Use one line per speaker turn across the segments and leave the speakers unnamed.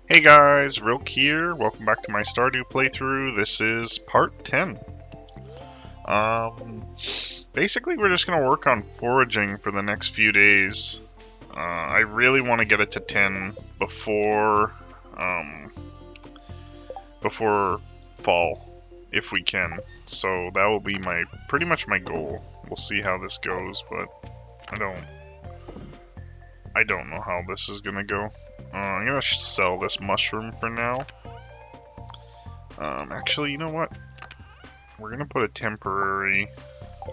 Hey guys, Rilk here. Welcome back to my Stardew playthrough. This is part 10. Um, Basically we're just gonna work on foraging for the next few days. I really want to get it to 10 before fall, if we can. So that will be pretty much my goal. We'll see how this goes, but I don't know how this is gonna go. I'm gonna sell this mushroom for now. Actually, you know what? We're gonna put a temporary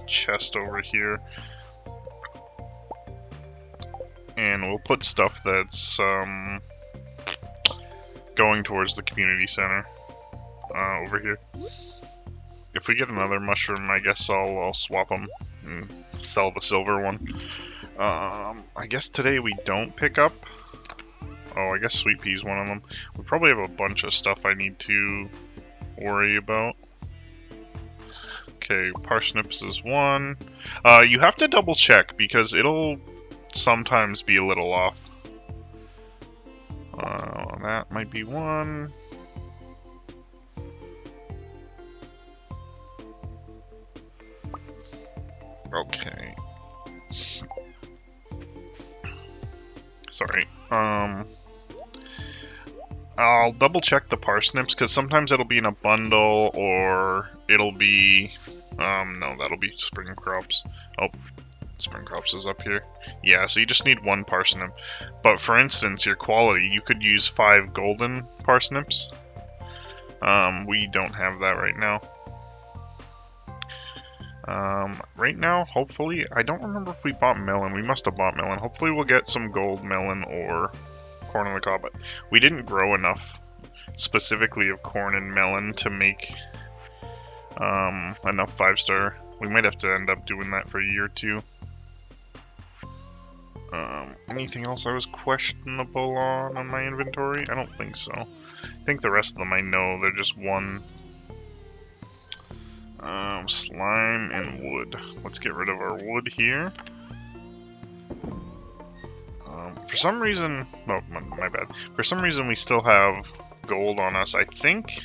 chest over here, and we'll put stuff that's going towards the community center over here. If we get another mushroom, I guess I'll swap them and sell the silver one. I guess today we don't pick up. Oh, I guess sweet pea's one of them. We probably have a bunch of stuff I need to worry about. Okay, parsnips is one. You have to double check because it'll sometimes be a little off. That might be one. Okay. Sorry. I'll double check the parsnips because sometimes it'll be in a bundle or it'll be no, that'll be spring crops. Oh, spring crops is up here. Yeah, so you just need one parsnip. But for instance, your quality, you could use 5 golden parsnips. We don't have that right now. Right now, hopefully, I don't remember if we bought melon. We must have bought melon. Hopefully we'll get some gold melon or corn on the cob. But we didn't grow enough specifically of corn and melon to make enough 5-star. We might have to end up doing that for a year or two. Anything else I was questionable on my inventory? I don't think so. I think the rest of them I know. They're just one. Slime and wood. Let's get rid of our wood here. For some reason, oh, my bad. For some reason we still have gold on us. I think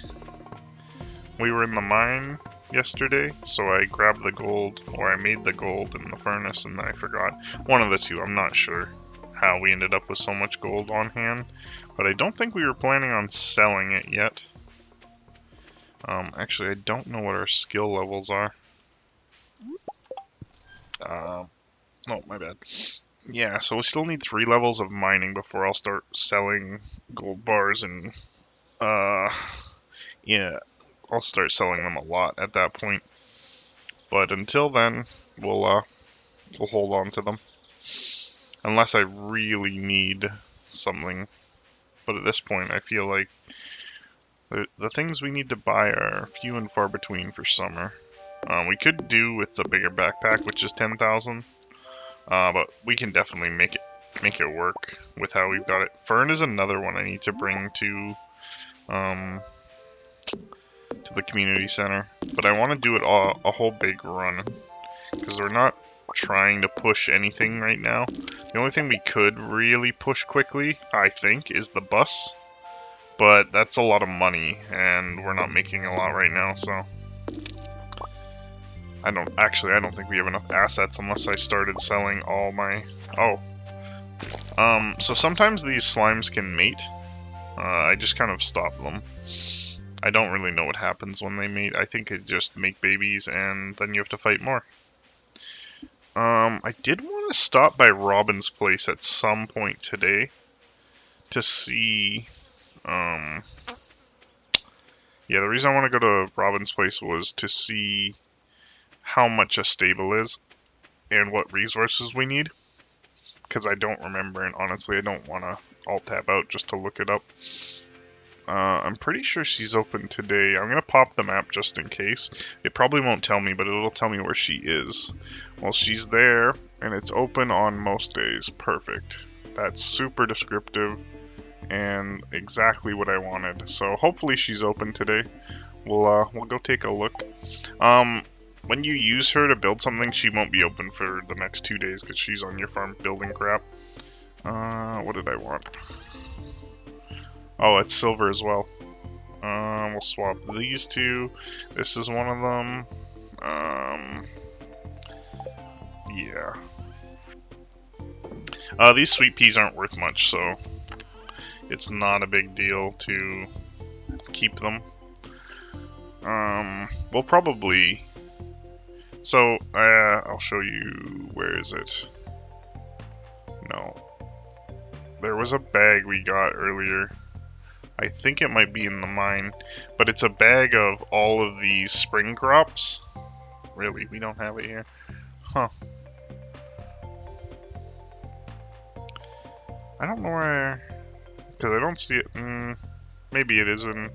we were in the mine yesterday, so I grabbed the gold, or I made the gold in the furnace and then I forgot. One of the two, I'm not sure how we ended up with so much gold on hand, but I don't think we were planning on selling it yet. Actually, I don't know what our skill levels are. Oh, my bad. Yeah, so we still need 3 levels of mining before I'll start selling gold bars and, yeah, I'll start selling them a lot at that point. But until then, we'll hold on to them. Unless I really need something. But at this point, I feel like the things we need to buy are few and far between for summer. We could do with the bigger backpack, which is 10,000. But we can definitely make it work with how we've got it. Fern is another one I need to bring to the community center, but I want to do it a whole big run because we're not trying to push anything right now. The only thing we could really push quickly, I think, is the bus, but that's a lot of money and we're not making a lot right now, so I don't think we have enough assets unless I started selling all my... so sometimes these slimes can mate. I just kind of stop them. I don't really know what happens when they mate. I think it just make babies and then you have to fight more. I did want to stop by Robin's place at some point today to see... yeah, the reason I want to go to Robin's place was to see how much a stable is and what resources we need. Because I don't remember, and honestly I don't want to alt-tab out just to look it up. I'm pretty sure she's open today. I'm going to pop the map just in case. It probably won't tell me, but it'll tell me where she is. Well, she's there, and it's open on most days. Perfect. That's super descriptive, and exactly what I wanted. So hopefully she's open today. We'll go take a look. When you use her to build something, she won't be open for the next 2 days because she's on your farm building crap. What did I want? Oh, it's silver as well. We'll swap these two. This is one of them. Yeah. These sweet peas aren't worth much, so it's not a big deal to keep them. We'll probably... So, I'll show you... Where is it? No. There was a bag we got earlier. I think it might be in the mine. But it's a bag of all of these spring crops. Really, we don't have it here. Huh. I don't know where... Because I don't see it... maybe it is in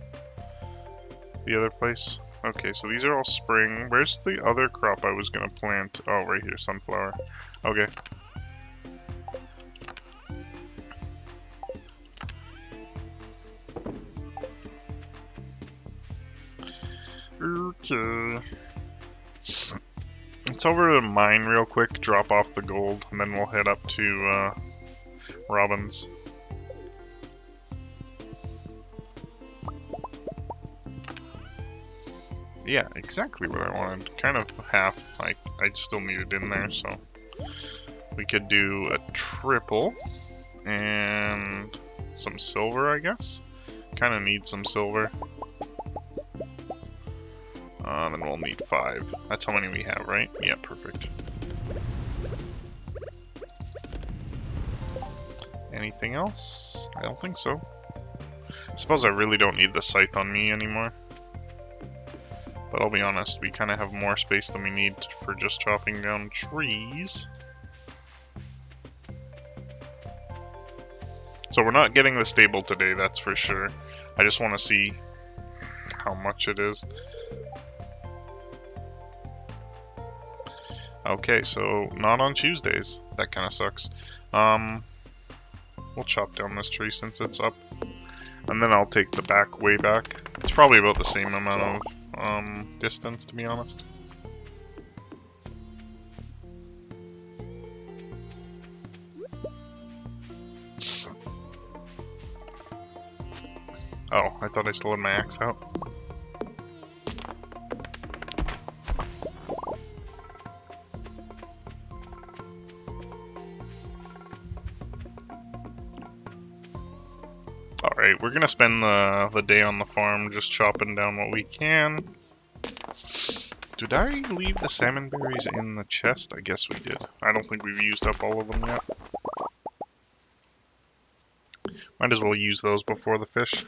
the other place. Okay, so these are all spring. Where's the other crop I was going to plant? Oh, right here, sunflower. Okay. Okay. Let's over to the mine real quick, drop off the gold, and then we'll head up to Robin's. Yeah, exactly what I wanted. Kind of half. Like, I still need it in there, so we could do a triple and some silver, I guess. Kind of need some silver. Then we'll need 5. That's how many we have, right? Yeah, perfect. Anything else? I don't think so. I suppose I really don't need the scythe on me anymore. But I'll be honest, we kind of have more space than we need for just chopping down trees. So we're not getting the stable today, that's for sure. I just want to see how much it is. Okay, so not on Tuesdays. That kind of sucks. We'll chop down this tree since it's up. And then I'll take the back way back. It's probably about the same amount of distance, to be honest. Oh, I thought I still had my axe out. Alright, we're gonna spend the day on the farm just chopping down what we can. Did I leave the salmon berries in the chest? I guess we did. I don't think we've used up all of them yet. Might as well use those before the fish.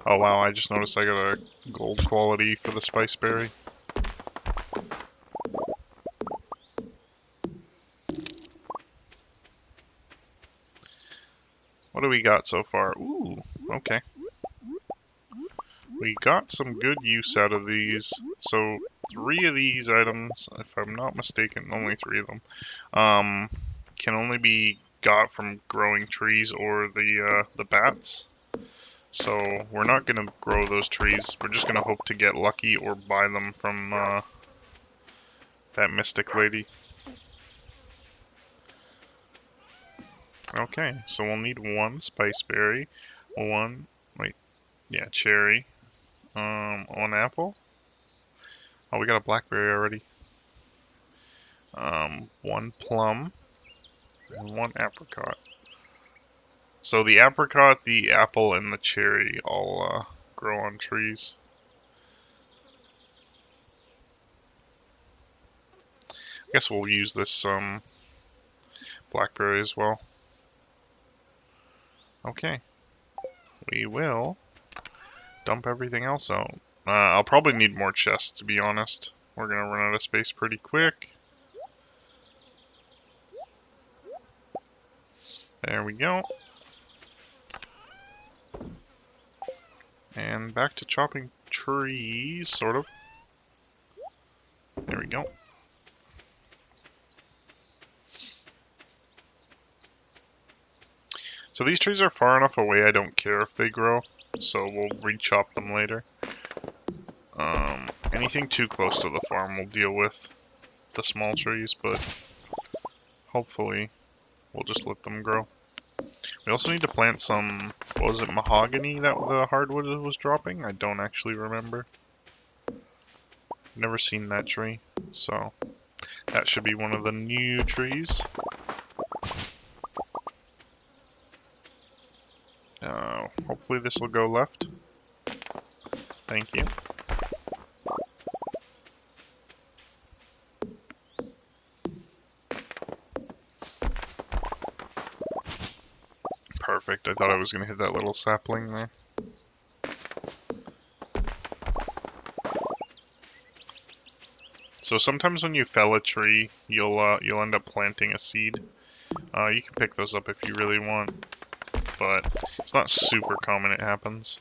Oh wow, I just noticed I got a gold quality for the spice berry. What do we got so far? Ooh, okay. We got some good use out of these. So 3 of these items, if I'm not mistaken, only 3 of them, can only be got from growing trees or the bats. So we're not going to grow those trees. We're just going to hope to get lucky or buy them from that mystic lady. Okay, so we'll need 1 spice berry, 1, wait, yeah, cherry, 1 apple. Oh, we got a blackberry already. 1 plum, and 1 apricot. So the apricot, the apple, and the cherry all grow on trees. I guess we'll use this blackberry as well. Okay. We will dump everything else out. I'll probably need more chests, to be honest. We're going to run out of space pretty quick. There we go. And back to chopping trees, sort of. There we go. So these trees are far enough away I don't care if they grow, so we'll re-chop them later. Anything too close to the farm we'll deal with the small trees, but hopefully we'll just let them grow. We also need to plant some, what was it, mahogany that the hardwood was dropping? I don't actually remember. Never seen that tree, so that should be one of the new trees. Hopefully this will go left. Thank you. Perfect. I thought I was going to hit that little sapling there. So sometimes when you fell a tree, you'll end up planting a seed. You can pick those up if you really want, but it's not super common it happens.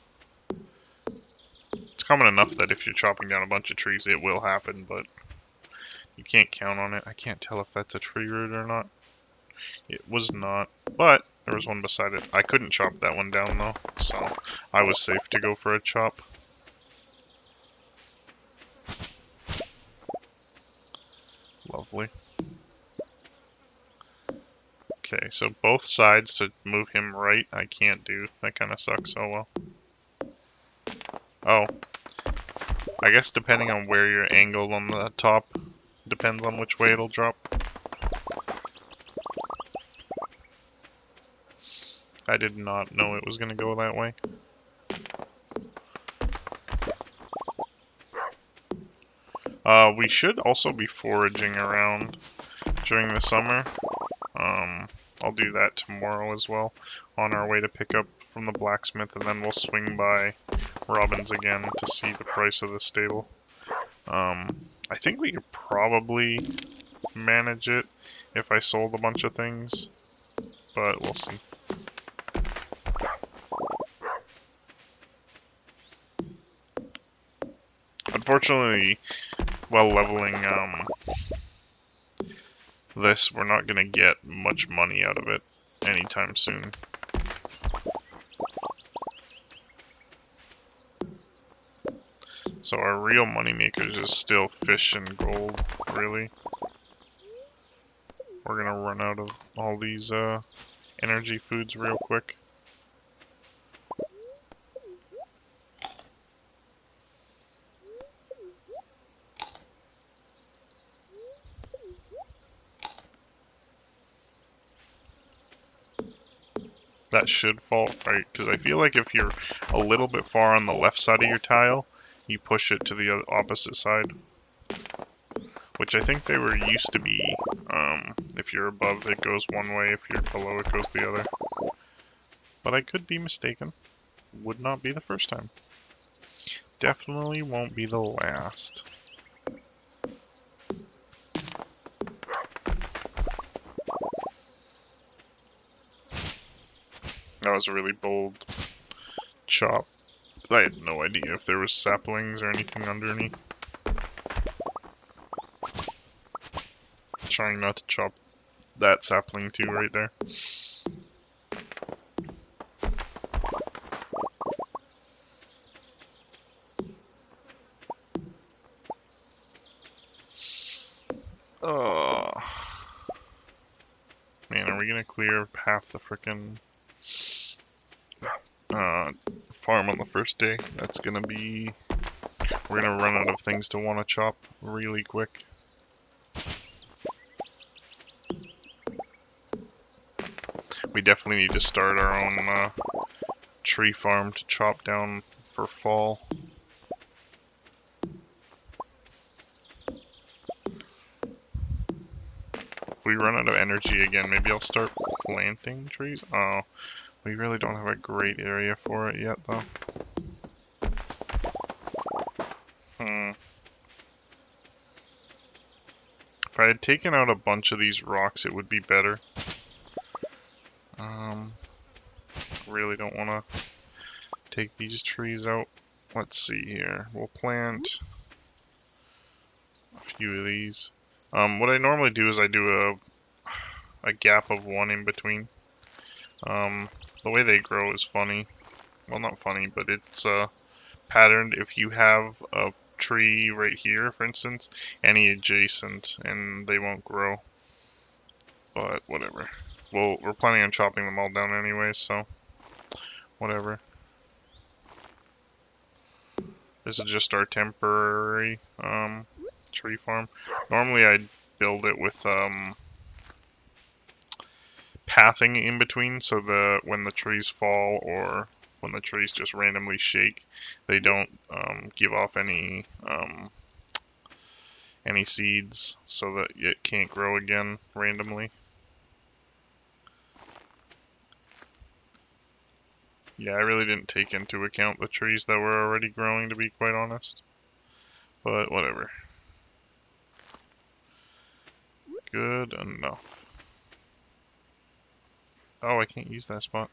It's common enough that if you're chopping down a bunch of trees, it will happen, but you can't count on it. I can't tell if that's a tree root or not. It was not, but there was one beside it. I couldn't chop that one down though, so I was safe to go for a chop. Lovely. Okay, so both sides to move him right, I can't do. That kind of sucks. Oh well. Oh. I guess depending on where you're angled on the top, depends on which way it'll drop. I did not know it was going to go that way. We should also be foraging around during the summer. I'll do that tomorrow as well, on our way to pick up from the blacksmith, and then we'll swing by Robin's again to see the price of the stable. I think we could probably manage it if I sold a bunch of things, but we'll see. Unfortunately, while leveling this, we're not going to get much money out of it anytime soon. So our real money makers is still fish and gold, really. We're gonna run out of all these energy foods real quick. That should fall right, because I feel like if you're a little bit far on the left side of your tile, you push it to the opposite side. Which I think they were used to be, if you're above it goes one way, if you're below it goes the other. But I could be mistaken. Would not be the first time. Definitely won't be the last. That was a really bold chop. I had no idea if there was saplings or anything underneath. Trying not to chop that sapling too right there. Oh. Man, are we gonna clear half the frickin' farm on the first day? That's gonna be... We're gonna run out of things to want to chop really quick. We definitely need to start our own tree farm to chop down for fall. If we run out of energy again, maybe I'll start planting trees? Oh, we really don't have a great area for it yet, though. If I had taken out a bunch of these rocks, it would be better. Really don't want to take these trees out. Let's see here. We'll plant a few of these. What I normally do is I do a gap of one in between. The way they grow is funny. Well, not funny, but it's patterned. If you have a tree right here, for instance, any adjacent, and they won't grow. But whatever. Well, we're planning on chopping them all down anyway, so whatever. This is just our temporary tree farm. Normally I'd build it with pathing in between, so that when the trees fall or when the trees just randomly shake, they don't give off any seeds, so that it can't grow again randomly. Yeah, I really didn't take into account the trees that were already growing, to be quite honest. But whatever. Good enough. Oh, I can't use that spot.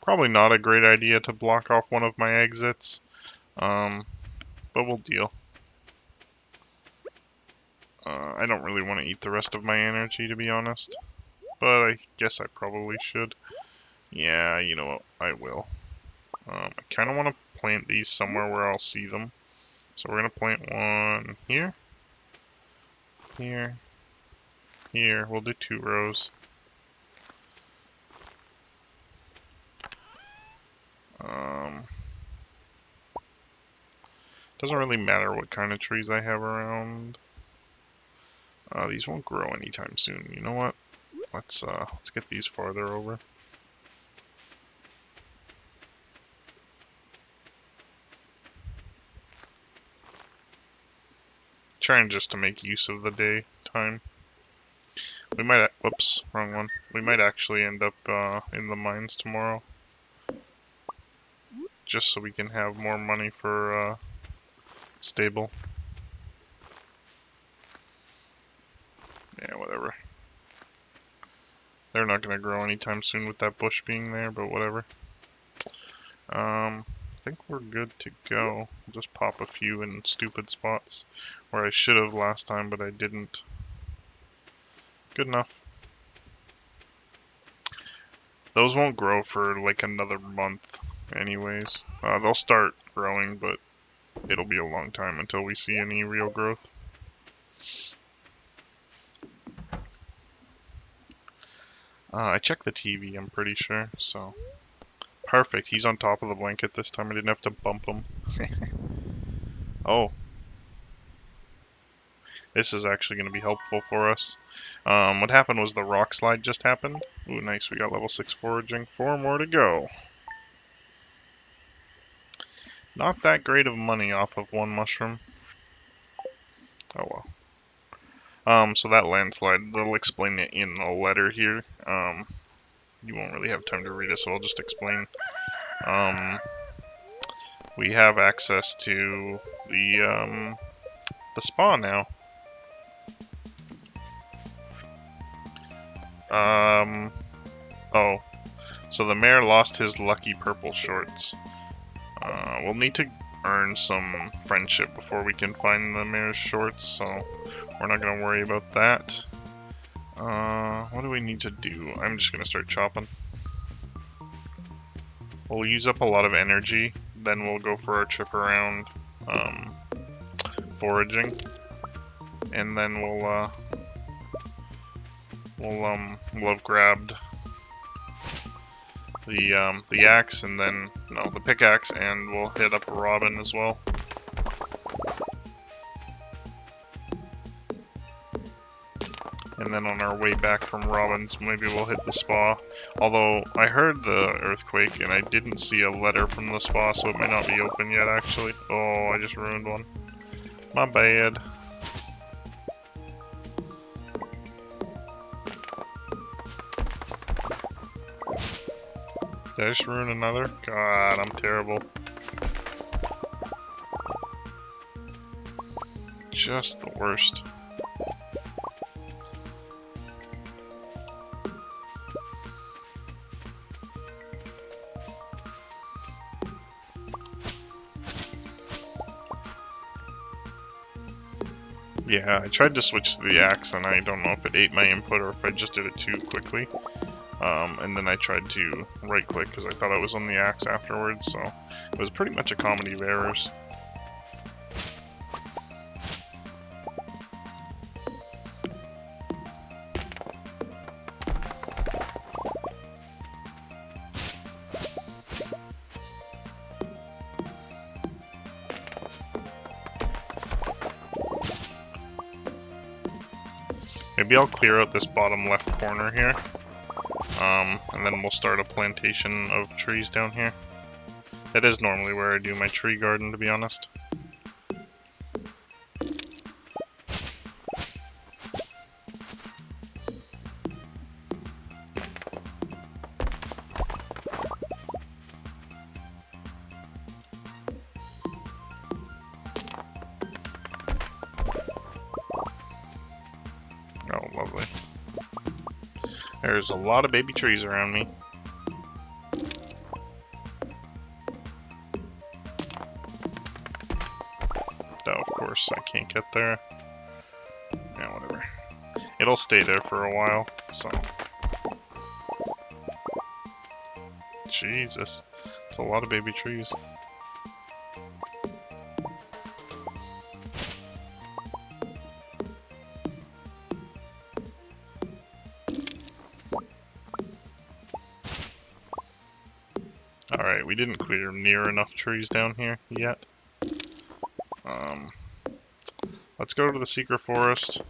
Probably not a great idea to block off one of my exits, but we'll deal. I don't really want to eat the rest of my energy, to be honest, but I guess I probably should. Yeah, you know what, I will. I kind of want to plant these somewhere where I'll see them. So we're going to plant one here, here, here. We'll do 2 rows. Doesn't really matter what kind of trees I have around. These won't grow anytime soon. You know what? Let's get these farther over. Trying just to make use of the day time. We might, whoops, wrong one. We might actually end up in the mines tomorrow, just so we can have more money for stable. Yeah, whatever. They're not gonna grow anytime soon with that bush being there, but whatever. I think we're good to go. I'll just pop a few in stupid spots where I should have last time, but I didn't. Good enough. Those won't grow for like another month anyways. They'll start growing, but it'll be a long time until we see any real growth. I checked the TV, I'm pretty sure, so... Perfect, he's on top of the blanket this time. I didn't have to bump him. Oh. This is actually going to be helpful for us. What happened was the rock slide just happened. Ooh, nice, we got level 6 foraging. 4 more to go. Not that great of money off of 1 mushroom. Oh well. So that landslide, they'll explain it in a letter here. You won't really have time to read it, so I'll just explain. We have access to the spa now. Oh, so the mayor lost his lucky purple shorts. We'll need to earn some friendship before we can find the mayor's shorts, so we're not gonna worry about that. What do we need to do? I'm just gonna start chopping. We'll use up a lot of energy, then we'll go for our trip around foraging, and then we'll have grabbed the axe, and then the pickaxe, and we'll hit up a robin as well. And then on our way back from Robin's, maybe we'll hit the spa. Although, I heard the earthquake, and I didn't see a letter from the spa, so it might not be open yet, actually. Oh, I just ruined one. My bad. Did I just ruin another? God, I'm terrible. Just the worst. Yeah, I tried to switch to the axe, and I don't know if it ate my input or if I just did it too quickly. And then I tried to right-click because I thought I was on the axe afterwards, so it was pretty much a comedy of errors. Maybe I'll clear out this bottom left corner here, and then we'll start a plantation of trees down here. That is normally where I do my tree garden, to be honest. Oh, lovely. There's a lot of baby trees around me. Oh, of course, I can't get there. Yeah, whatever. It'll stay there for a while, so... Jesus. It's a lot of baby trees. Alright, we didn't clear near enough trees down here yet. Let's go to the secret forest.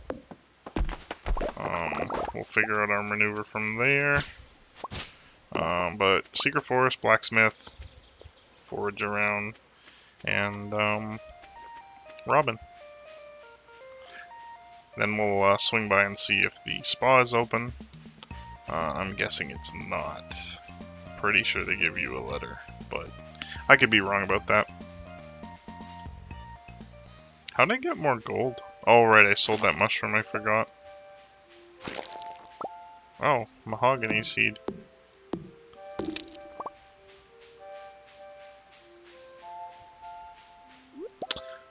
We'll figure out our maneuver from there. But secret forest, blacksmith, forage around, and Robin. Then we'll swing by and see if the spa is open. I'm guessing it's not. Pretty sure they give you a letter, but I could be wrong about that. How'd I get more gold? Oh, right, I sold that mushroom, I forgot. Oh, mahogany seed.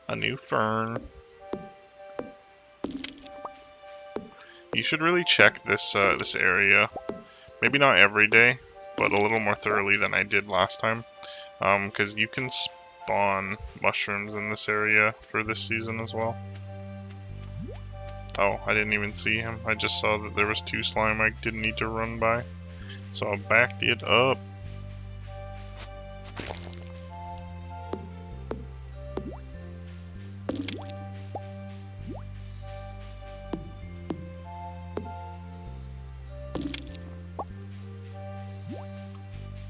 A new fern. You should really check this this area. Maybe not every day, but a little more thoroughly than I did last time. Because you can spawn mushrooms in this area for this season as well. Oh, I didn't even see him. I just saw that there was 2 slime I didn't need to run by. So I backed it up.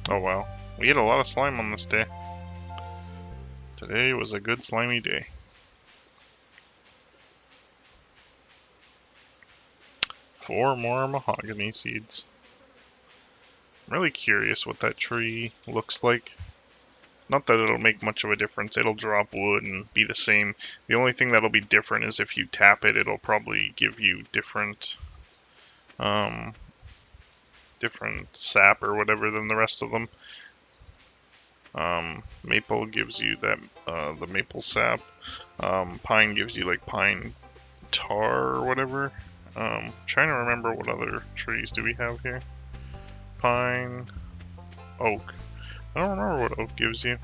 Oh wow. We had a lot of slime on this day. Today was a good slimy day. Four more mahogany seeds. I'm really curious what that tree looks like. Not that it'll make much of a difference. It'll drop wood and be the same. The only thing that'll be different is if you tap it, it'll probably give you different different sap or whatever than the rest of them. Maple gives you that the maple sap. Pine gives you like pine tar or whatever. Trying to remember what other trees do we have here. Pine, oak. I don't remember what oak gives you.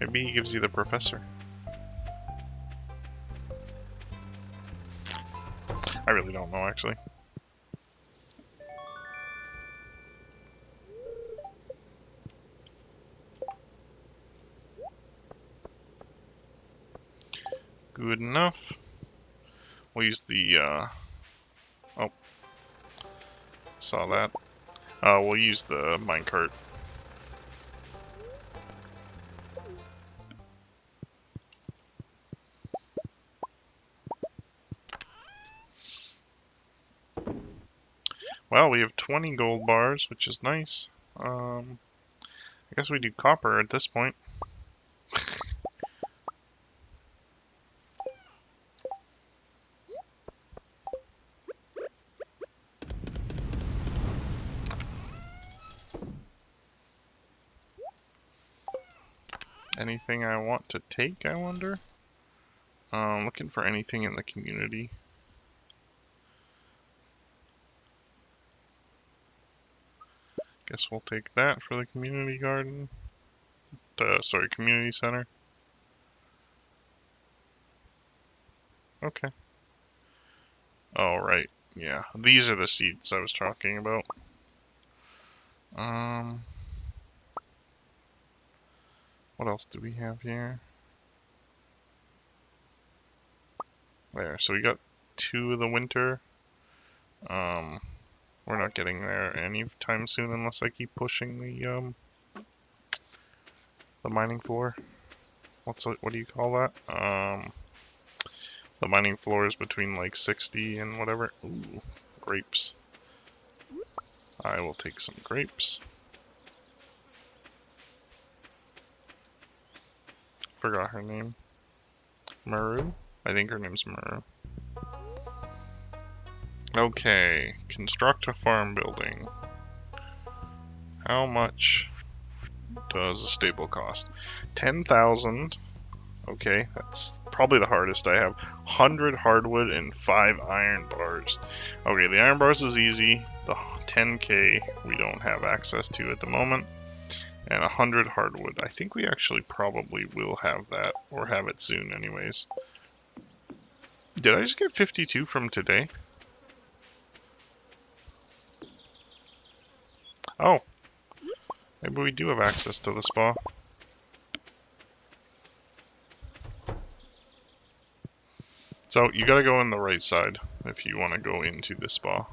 Maybe he gives you the professor. I really don't know, actually. Good enough. We'll use the, oh. Saw that. We'll use the minecart. Well, we have 20 gold bars, which is nice. I guess we do copper at this point. Anything I want to take, I wonder? Looking for anything in the community. Guess we'll take that for the community garden. Sorry, community center. Okay. Oh, right. Yeah, these are the seeds I was talking about. What else do we have here? There, so we got 2 of the winter. We're not getting there anytime soon unless I keep pushing the mining floor. What do you call that? The mining floor is between like 60 and whatever. Ooh, grapes. I will take some grapes. Forgot her name. Maru? I think her name's Maru. Okay, construct a farm building. How much does a stable cost? 10,000. Okay, that's probably the hardest I have. 100 hardwood and 5 iron bars. Okay, the iron bars is easy. The 10k we don't have access to at the moment. And 100 hardwood. I think we actually probably will have that, or have it soon anyways. Did I just get 52 from today? Oh, maybe we do have access to the spa. So, you gotta go in the right side if you want to go into the spa.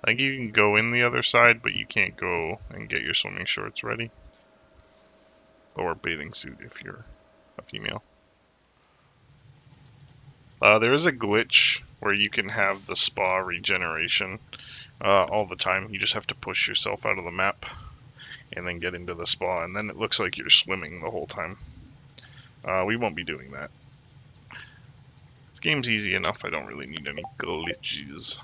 I think you can go in the other side, but you can't go and get your swimming shorts ready. Or bathing suit if you're a female. There is a glitch where you can have the spa regeneration all the time. You just have to push yourself out of the map and then get into the spa, and then it looks like you're swimming the whole time. We won't be doing that. This game's easy enough, I don't really need any glitches.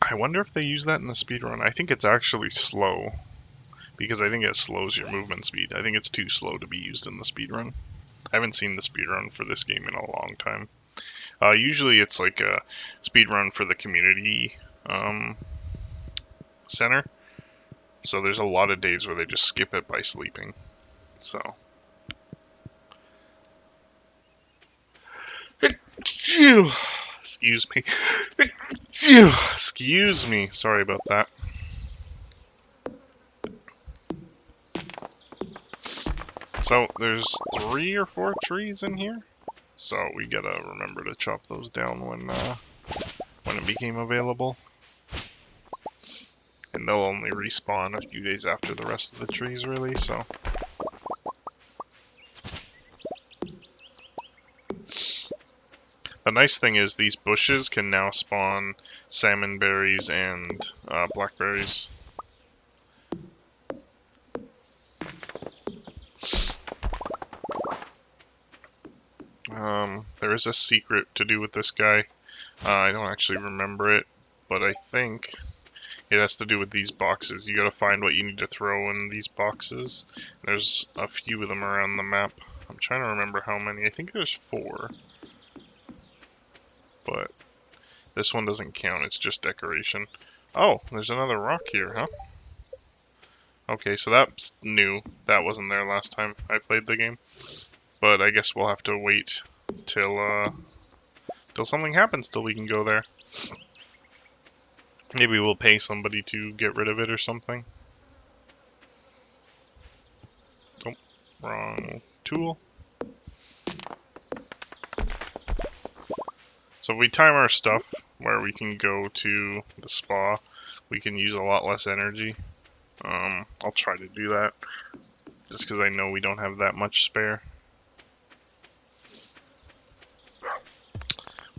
I wonder if they use that in the speedrun. I think it's actually slow, because I think it slows your movement speed. I think it's too slow to be used in the speedrun. I haven't seen the speedrun for this game in a long time. Usually it's like a speedrun for the community center. So there's a lot of days where they just skip it by sleeping. So. Excuse me. Excuse me. Sorry about that. So there's 3 or 4 trees in here. So we gotta remember to chop those down when it became available. And they'll only respawn a few days after the rest of the trees, really, so. The nice thing is these bushes can now spawn salmon berries and blackberries. There is a secret to do with this guy. I don't actually remember it, but I think it has to do with these boxes. You gotta find what you need to throw in these boxes. There's a few of them around the map. I'm trying to remember how many. I think there's 4. But this one doesn't count, it's just decoration. Oh, there's another rock here, huh? Okay, so that's new. That wasn't there last time I played the game. But I guess we'll have to wait till something happens till we can go there. Maybe we'll pay somebody to get rid of it or something. Oh, wrong tool. So if we time our stuff where we can go to the spa, we can use a lot less energy. I'll try to do that, just because I know we don't have that much spare.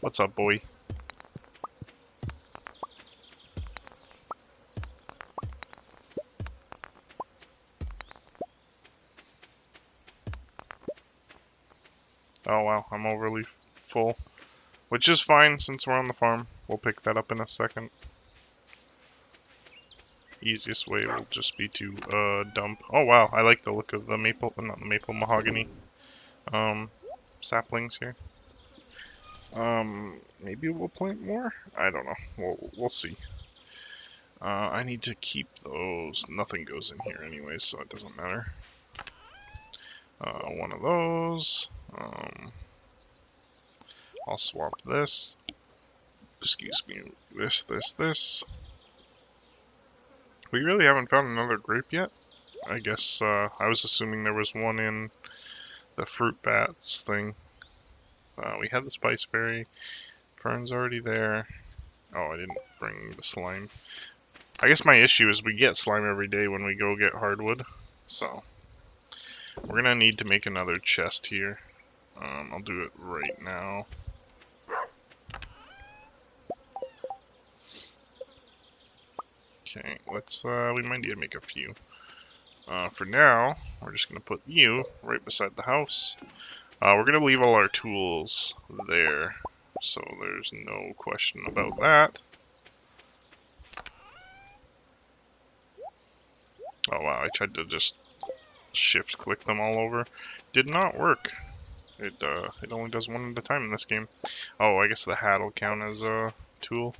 What's up, boy? Oh wow, I'm overly full. Which is fine since we're on the farm. We'll pick that up in a second. easiest way will just be to dump. Oh wow, I like the look of the maple, not the maple, mahogany saplings here. Maybe we'll plant more? I don't know. We'll see. I need to keep those. Nothing goes in here anyway, so it doesn't matter. One of those. I'll swap this. Excuse me. This. We really haven't found another grape yet. I guess I was assuming there was one in the fruit bats thing. We had the spiceberry. Fern's already there. Oh, I didn't bring the slime. I guess my issue is we get slime every day when we go get hardwood. So, we're gonna need to make another chest here. I'll do it right now. Okay, let's, we might need to make a few. For now, we're just gonna put you right beside the house. We're gonna leave all our tools there, so there's no question about that. Oh wow, I tried to just shift click them all over. Did not work. It only does one at a time in this game. Oh, I guess the hat will count as a tool.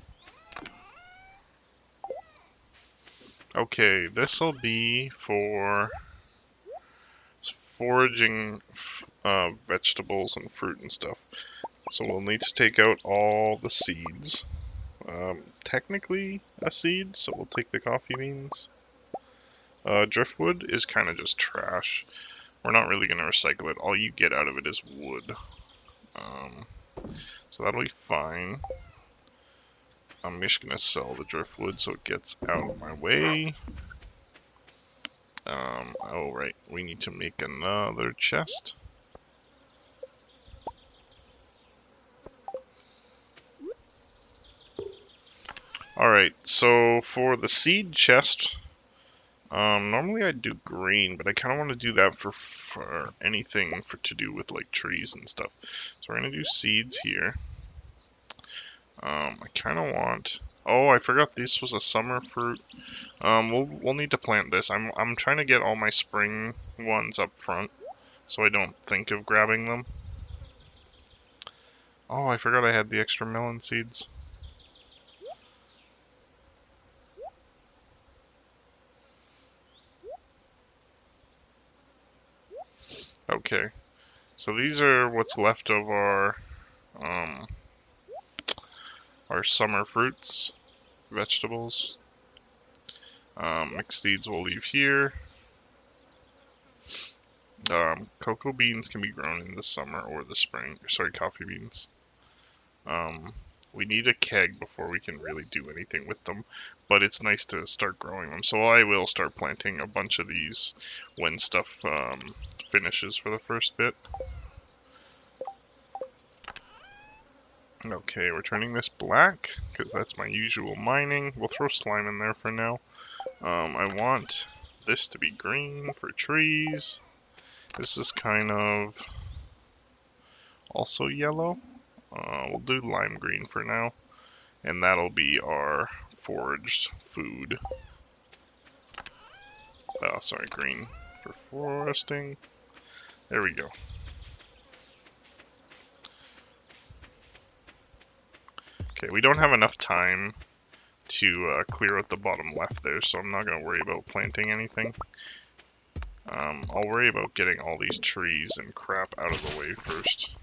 Okay, this'll be for foraging vegetables and fruit and stuff. So we'll need to take out all the seeds. Technically a seed, so we'll take the coffee beans. Driftwood is kind of just trash. We're not really going to recycle it. All you get out of it is wood. So that'll be fine. I'm just going to sell the driftwood so it gets out of my way. Oh right, we need to make another chest. Alright, so for the seed chest, normally I'd do green, but I kind of want to do that for anything to do with like trees and stuff. So we're going to do seeds here. I kind of want... Oh, I forgot this was a summer fruit. We'll need to plant this. I'm trying to get all my spring ones up front, so I don't think of grabbing them. Oh, I forgot I had the extra melon seeds. Okay, so these are what's left of our summer fruits, vegetables. Mixed seeds we'll leave here. Cocoa beans can be grown in the summer or the spring. Sorry, coffee beans. We need a keg before we can really do anything with them, but it's nice to start growing them. So I will start planting a bunch of these when stuff finishes for the first bit. Okay, we're turning this black, because that's my usual mining. We'll throw slime in there for now. I want this to be green for trees. This is kind of also yellow. We'll do lime green for now, and that'll be our foraged food. Oh, sorry, green for foresting. There we go. Okay, we don't have enough time to clear out the bottom left there, so I'm not going to worry about planting anything. I'll worry about getting all these trees and crap out of the way first.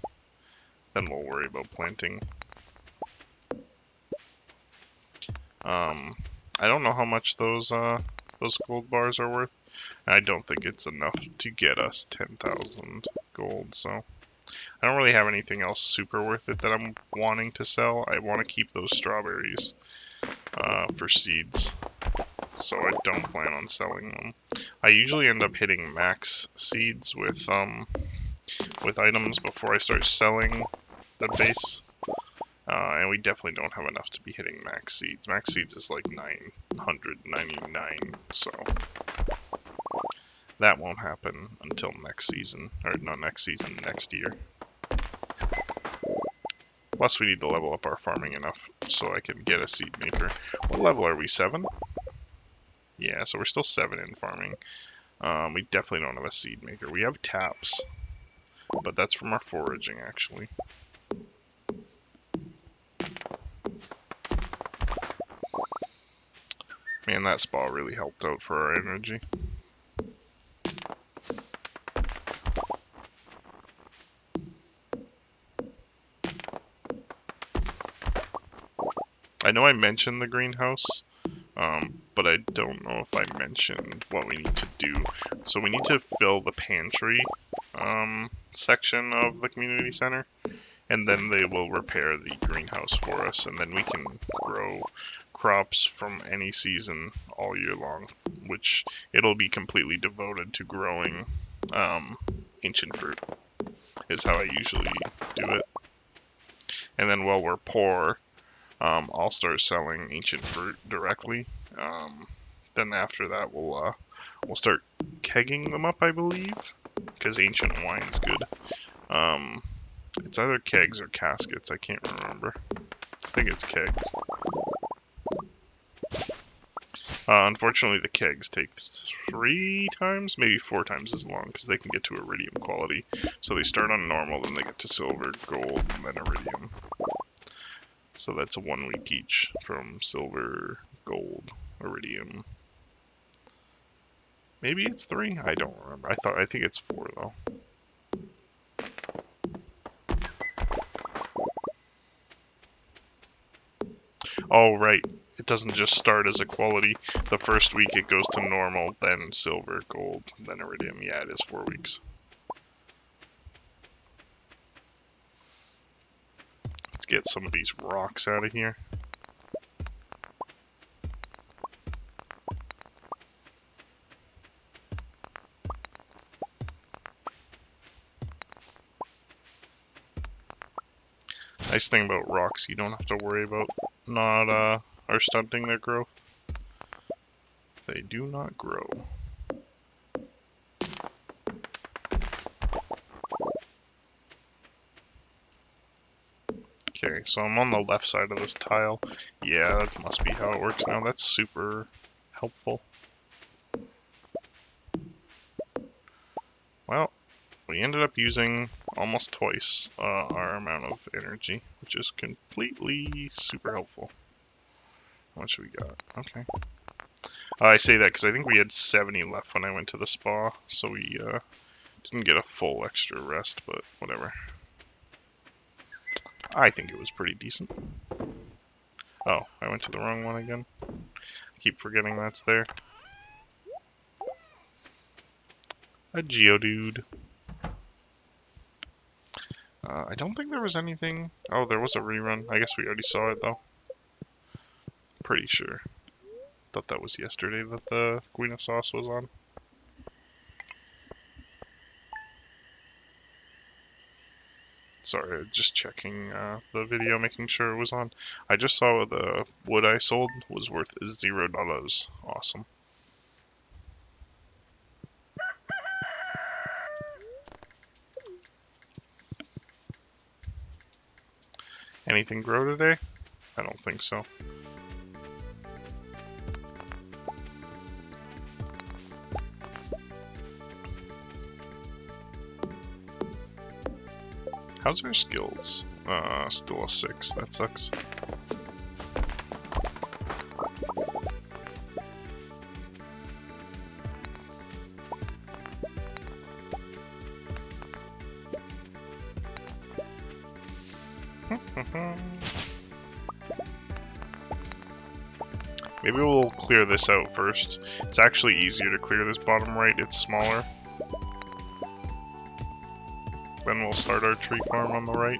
Then we'll worry about planting. I don't know how much those gold bars are worth. I don't think it's enough to get us 10,000 gold, so I don't really have anything else super worth it that I'm wanting to sell. I want to keep those strawberries for seeds, so I don't plan on selling them. I usually end up hitting max seeds with items before I start selling the base. And we definitely don't have enough to be hitting max seeds. Max seeds is like 999, so that won't happen until next season. Or not next season, next year. Plus we need to level up our farming enough so I can get a seed maker. What level are we, 7? Yeah, so we're still 7 in farming. We definitely don't have a seed maker. We have taps, but that's from our foraging, actually. Man, that spa really helped out for our energy. I know I mentioned the greenhouse, but I don't know if I mentioned what we need to do. So we need to fill the pantry section of the community center, and then they will repair the greenhouse for us, and then we can grow crops from any season all year long, which it'll be completely devoted to growing ancient fruit, is how I usually do it. And then while we're poor, I'll start selling ancient fruit directly. Then after that, we'll start kegging them up, I believe, because ancient wine's good. It's either kegs or caskets. I can't remember. I think it's kegs. Unfortunately, the kegs take 3 times, maybe 4 times as long, because they can get to iridium quality. So they start on normal, then they get to silver, gold, and then iridium. So that's a 1 week each from silver, gold, iridium. Maybe it's 3? I don't remember. I think it's 4 though. Oh right. It doesn't just start as a quality. The first week it goes to normal, then silver, gold, then iridium. Yeah, it is 4 weeks. Let's get some of these rocks out of here. Nice thing about rocks, you don't have to worry about not or stunting their growth. They do not grow. Okay, so I'm on the left side of this tile. Yeah, that must be how it works now. That's super helpful. Well, we ended up using almost twice our amount of energy, which is completely super helpful. How much we got? Okay. I say that because I think we had 70 left when I went to the spa, so we didn't get a full extra rest, but whatever. I think it was pretty decent. Oh, I went to the wrong one again. I keep forgetting that's there. A Geodude. I don't think there was anything... Oh, there was a rerun. I guess we already saw it, though. Pretty sure. Thought that was yesterday that the Queen of Sauce was on. Sorry, just checking the video, making sure it was on. I just saw the wood I sold was worth $0. Awesome. Anything grow today? I don't think so. How's our skills? Still a 6. That sucks. Maybe we'll clear this out first. It's actually easier to clear this bottom right. It's smaller. Then we'll start our tree farm on the right.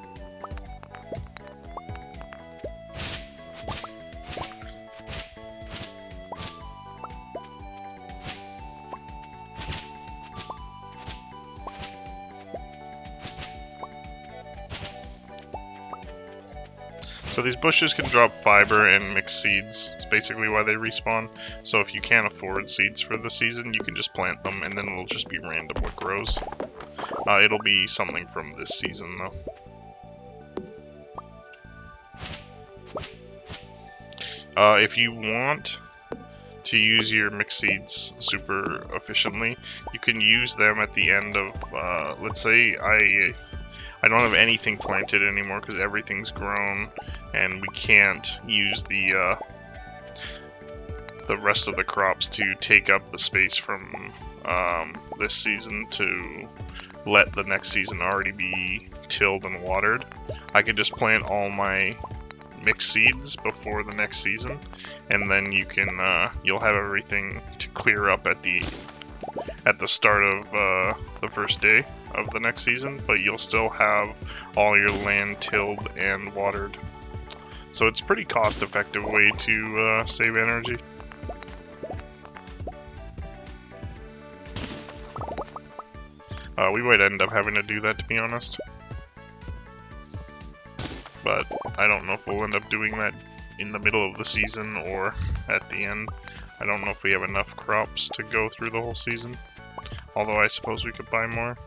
So these bushes can drop fiber and mix seeds. It's basically why they respawn. So if you can't afford seeds for the season, you can just plant them and then it'll just be random what grows. It'll be something from this season though. If you want to use your mixed seeds super efficiently, you can use them at the end of, let's say I don't have anything planted anymore because everything's grown, and we can't use the rest of the crops to take up the space from this season to let the next season already be tilled and watered. I could just plant all my mixed seeds before the next season, and then you can you'll have everything to clear up at the start of the first day of the next season, but you'll still have all your land tilled and watered. So it's a pretty cost-effective way to save energy. We might end up having to do that, to be honest. But I don't know if we'll end up doing that in the middle of the season or at the end. I don't know if we have enough crops to go through the whole season. Although I suppose we could buy more.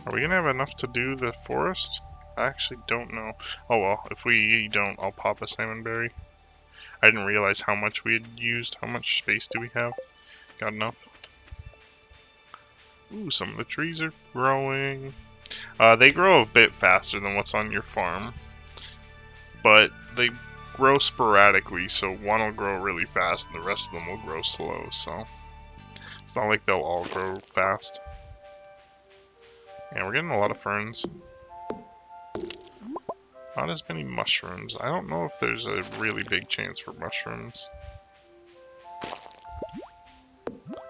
Are we gonna have enough to do the forest? I actually don't know. Oh well, if we don't, I'll pop a salmon berry. I didn't realize how much we had used. How much space do we have? Got enough? Ooh, some of the trees are growing. They grow a bit faster than what's on your farm, but they grow sporadically, so one will grow really fast and the rest of them will grow slow, so it's not like they'll all grow fast. And we're getting a lot of ferns. Not as many mushrooms. I don't know if there's a really big chance for mushrooms.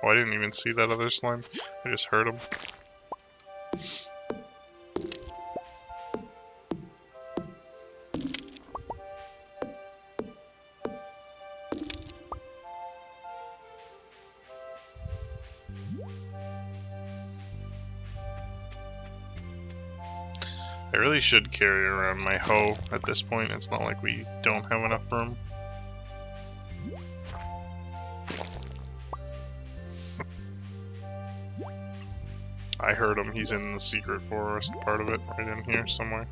Oh, I didn't even see that other slime. I just heard him. I really should carry around my hoe at this point. It's not like we don't have enough room. I heard him. He's in the secret forest part of it, right in here somewhere.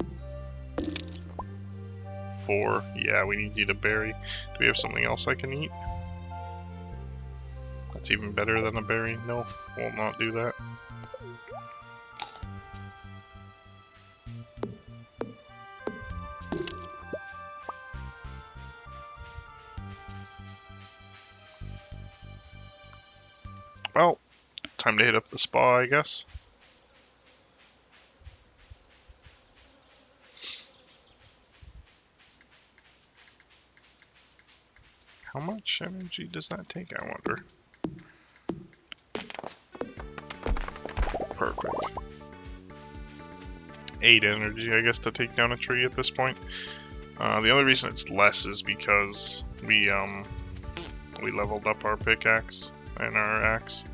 4. Yeah, we need to eat a berry. Do we have something else I can eat? That's even better than a berry. No, we'll not do that. Well, time to hit up the spa, I guess. How much energy does that take, I wonder? Perfect. 8 energy, I guess, to take down a tree at this point. The only reason it's less is because we leveled up our pickaxe and our axe.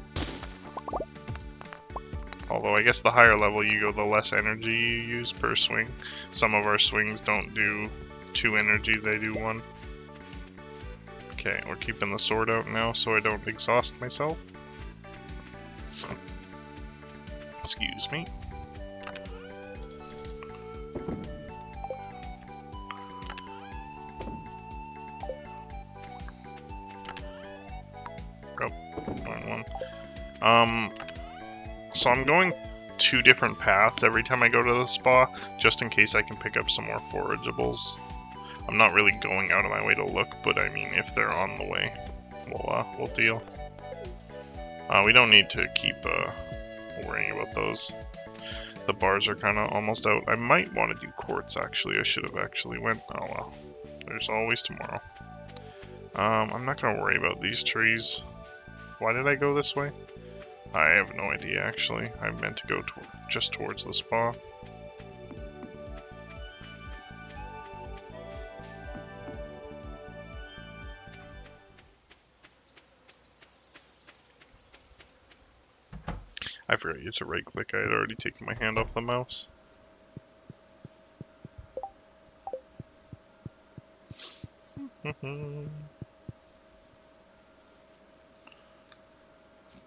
Although I guess the higher level you go, the less energy you use per swing. Some of our swings don't do 2 energy, they do 1. Okay, we're keeping the sword out now so I don't exhaust myself. Excuse me. Oh, wrong one. So I'm going 2 different paths every time I go to the spa, just in case I can pick up some more forageables. I'm not really going out of my way to look, but I mean, if they're on the way, we'll deal. We don't need to keep worrying about those. The bars are kind of almost out. I might want to do quartz, actually. I should have actually went. Oh well. There's always tomorrow. I'm not going to worry about these trees. Why did I go this way? I have no idea, actually. I meant to go just towards the spa. I forgot you had to right click. I had already taken my hand off the mouse.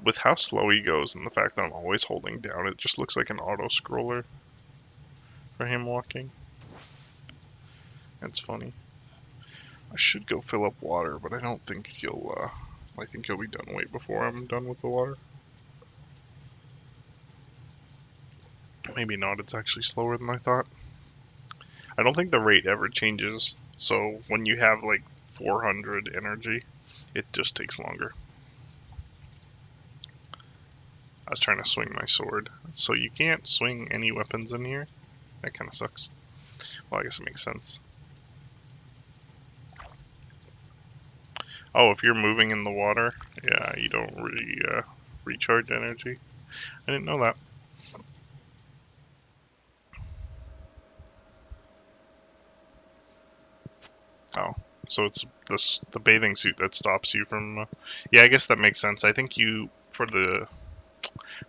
with how slow he goes and the fact that I'm always holding down, it just looks like an auto scroller for him walking. It's funny. I should go fill up water, but I don't think he'll. I think he'll be done way before I'm done with the water. Maybe not. It's actually slower than I thought. I don't think the rate ever changes. So when you have like 400 energy, it just takes longer. I was trying to swing my sword. So you can't swing any weapons in here? That kind of sucks. Well, I guess it makes sense. Oh, if you're moving in the water, yeah, you don't really recharge energy. I didn't know that. Oh, so it's the bathing suit that stops you from. Yeah, I guess that makes sense. I think you for the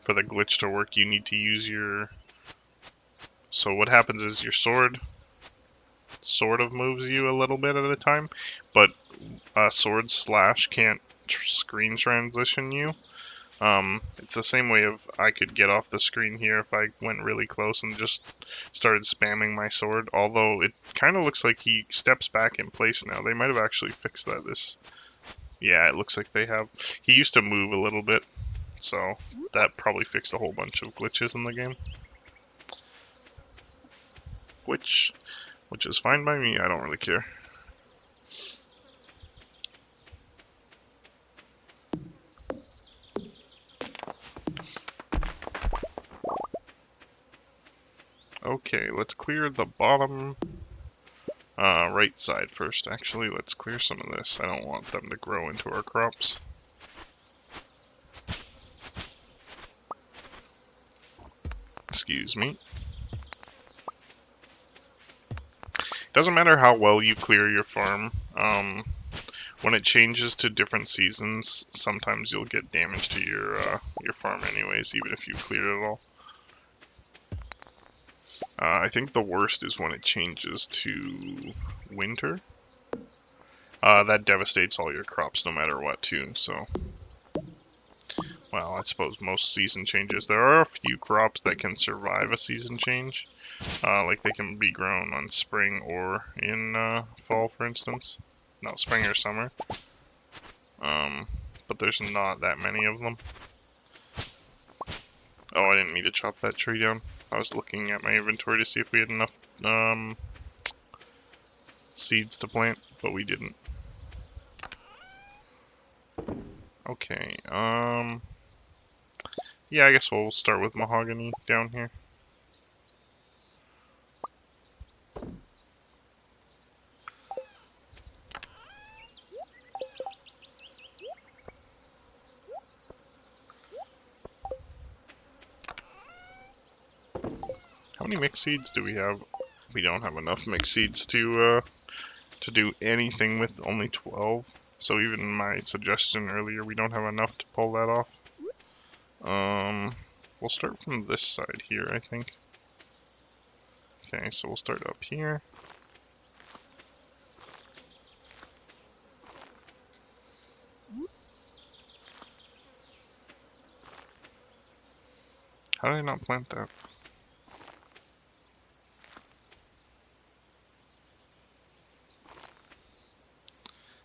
glitch to work, you need to use your. So what happens is your sword sort of moves you a little bit at a time, but sword slash can't screen transition you. It's the same way of I could get off the screen here if I went really close and just started spamming my sword, although it kind of looks like he steps back in place now. They might have actually fixed that. Yeah, it looks like they have. He used to move a little bit, so that probably fixed a whole bunch of glitches in the game. Which is fine by me, I don't really care. Okay, let's clear the bottom right side first. Actually, let's clear some of this. I don't want them to grow into our crops. Excuse me. Doesn't matter how well you clear your farm. When it changes to different seasons, sometimes you'll get damage to your farm anyways, even if you cleared it all. I think the worst is when it changes to winter. That devastates all your crops no matter what too, so... Well, I suppose most season changes. There are a few crops that can survive a season change. Like they can be grown on spring or in fall, for instance. No, spring or summer. But there's not that many of them. Oh, I didn't mean to chop that tree down. I was looking at my inventory to see if we had enough seeds to plant, but we didn't. Okay, yeah, I guess we'll start with mahogany down here. How many mixed seeds do we have? We don't have enough mixed seeds to do anything with, only 12. So even my suggestion earlier, we don't have enough to pull that off. We'll start from this side here, I think. Okay, so we'll start up here. How did I not plant that?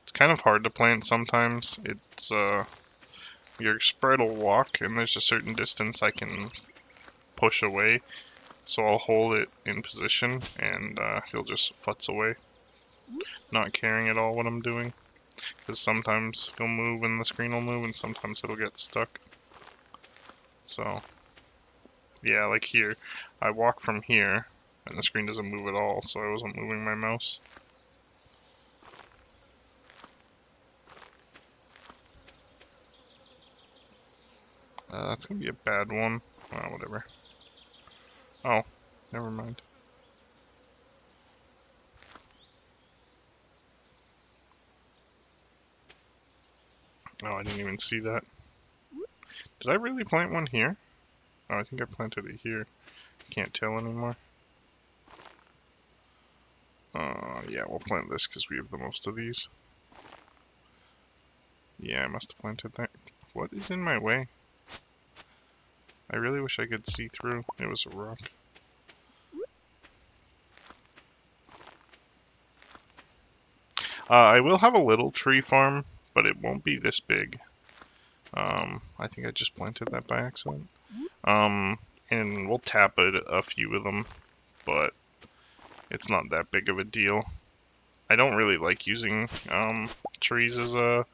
It's kind of hard to plant sometimes. It's, your spread will walk, and there's a certain distance I can push away. So I'll hold it in position, and he'll just futz away, not caring at all what I'm doing. Because sometimes he'll move and the screen will move, and sometimes it'll get stuck. So, yeah, like here, I walk from here, and the screen doesn't move at all, so I wasn't moving my mouse. That's gonna be a bad one. Whatever. Oh, never mind. Oh, I didn't even see that. Did I really plant one here? Oh, I think I planted it here. Can't tell anymore. Yeah, we'll plant this because we have the most of these. Yeah, I must have planted that. What is in my way? I really wish I could see through. It was a rock. I will have a little tree farm, but it won't be this big. I think I just planted that by accident. And we'll tap a few of them, but it's not that big of a deal. I don't really like using trees as a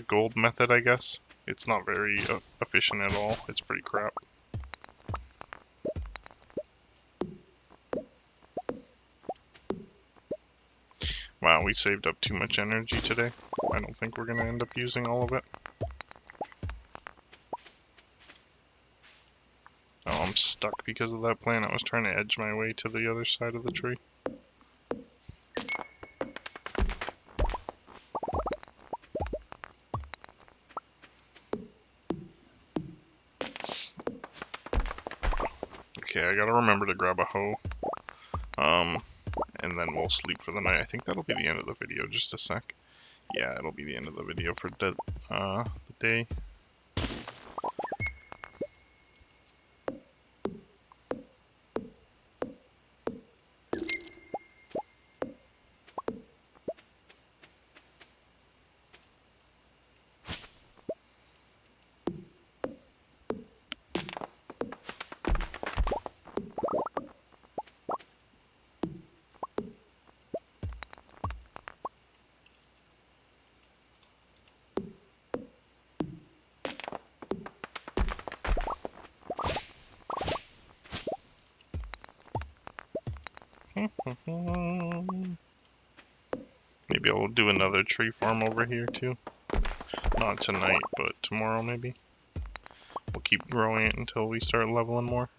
gold method, I guess. It's not very efficient at all. It's pretty crap. Wow, we saved up too much energy today. I don't think we're going to end up using all of it. Oh, I'm stuck because of that plant. I was trying to edge my way to the other side of the tree. Okay, I gotta remember to grab a hoe. And then we'll sleep for the night. I think that'll be the end of the video. Just a sec. Yeah, it'll be the end of the video for the day. Maybe I'll do another tree farm over here too. Not tonight, but tomorrow maybe. We'll keep growing it until we start leveling more.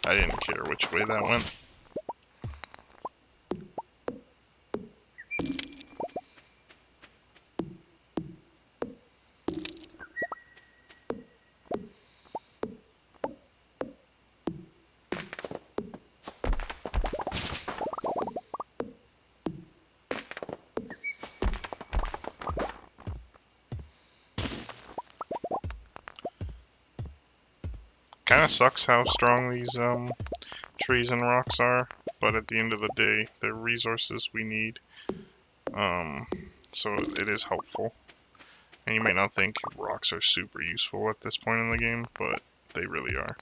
I didn't care which way that went. Kinda sucks how strong these trees and rocks are, but at the end of the day, they're resources we need. So it is helpful. And you might not think rocks are super useful at this point in the game, but they really are.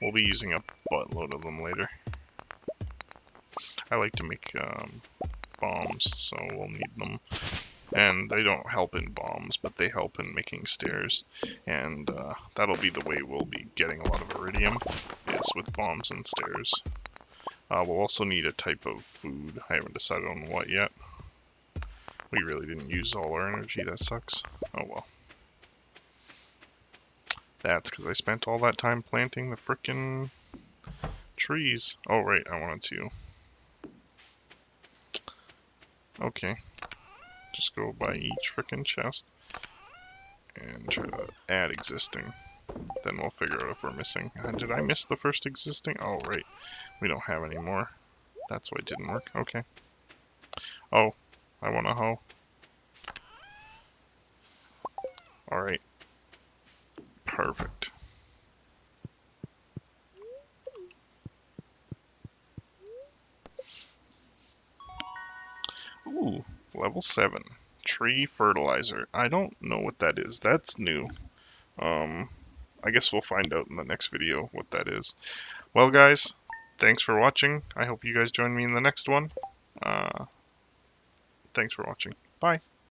We'll be using a buttload of them later. I like to make bombs, so we'll need them. And they don't help in bombs, but they help in making stairs. And that'll be the way we'll be getting a lot of iridium, is with bombs and stairs. We'll also need a type of food. I haven't decided on what yet. We really didn't use all our energy, that sucks. Oh well. That's because I spent all that time planting the frickin' trees. Oh right, I wanted to. Okay. Just go by each frickin' chest and try to add existing. Then we'll figure out if we're missing. Did I miss the first existing? Oh right, we don't have any more. That's why it didn't work. Okay. Oh, I want a hoe. Alright. Perfect. Ooh, level 7. Tree fertilizer. I don't know what that is. That's new. I guess we'll find out in the next video what that is. Well guys, thanks for watching. I hope you guys join me in the next one. Thanks for watching. Bye.